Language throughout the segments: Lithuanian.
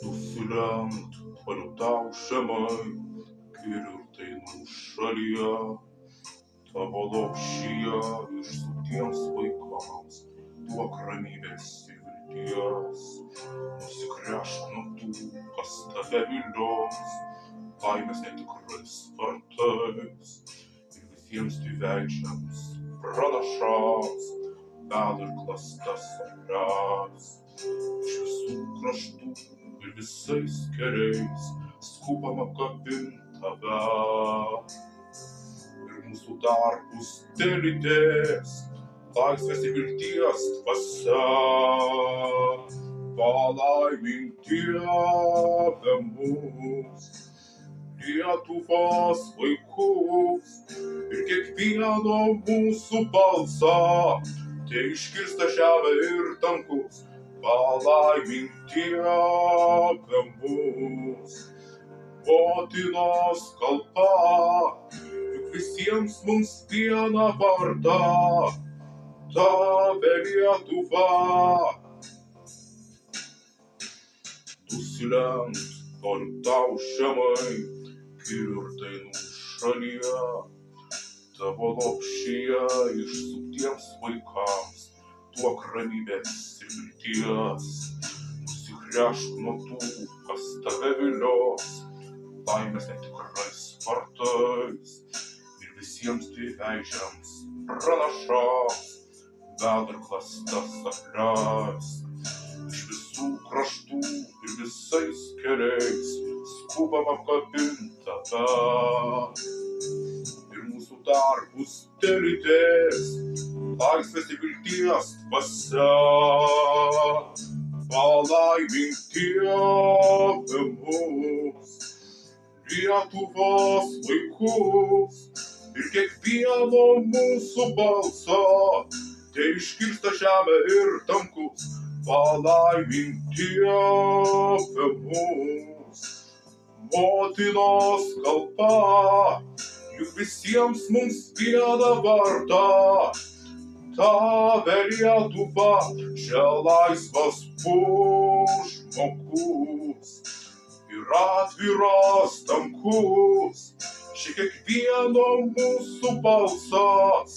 Nusilenkt valiu tau žemai, ir tai nušalyje, tavo lopšyje išsuktiems vaikams, duok ramybės ir vilties. Nusigręžk nuo tų, kas tave vilios, laimės netikrais vartais, ir visiems dviveidžiams pranašams, melo ir klastas apleis. Iš visų kraštų ir visais keliais skubam apkabint tave, ir mūsų darbus telydės laisvės ir vilties dvasia. Palaimink Dieve mus, Lietuvos vaikus, ir kiekvieno mūsų balsą teišgirsta žemė ir dangus. Palaimink Dieve mus, motinos kalba, juk visiems mums vieną vardą, tave Lietuva. Nusilenkt noriu tau žemai, ir dainų šalyje, tavo lopšyje išsuktiems vaikams, duok ramybės ir vilties. Nusigręžk nuo tų, kas tave vilios, laimės netikrais vartais, ir visiems dviveidžiams pranašams, melo ir klastas apleis. Iš visų kraštų ir visais keliais skubam apkabint tave, ir mūsų darbus telydės laisvės ir vilties dvasia. Palaimink Dieve mus, Lietuvos vaikus, ir kiekvieno mūsų balsą teišgirsta žemė ir dangus. Palaimink Dieve mus, motinos kalba, juk visiems mums vieną vardą, tave Lietuva. Čia laisvas bus žmogus ir atviras dangus, čia kiekvieno mūsų balsas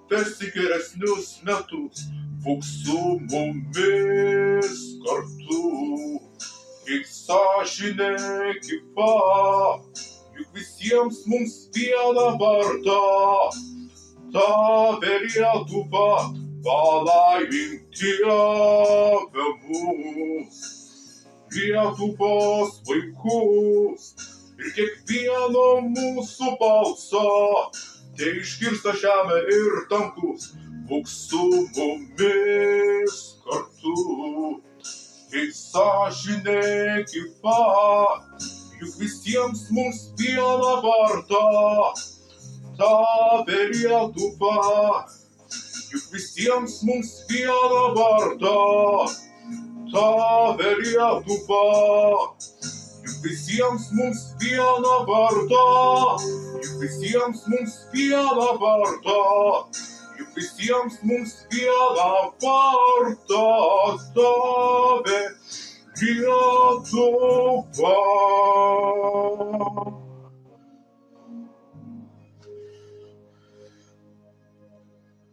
vesti geresnius metus. Būk su mumis kartu, kaip sąžinė gyva, juk visiems mums vieną vardą, tave Lietuva. Palaimink Dieve mus, Lietuvos vaikus, ir kiekvieno mūsų balsą teišgirsta žemė ir dangus. Būk su mumis kartu, kaip sąžinė gyva, juk visiems mums vieną vardą, tave Lietuva. Juk visiems mums vieną vardą, tave Lietuva. Juk visiems mums vieną vardą, juk visiems mums vieną vardą, juk visiems mums vieną vardą, tave Lietuva.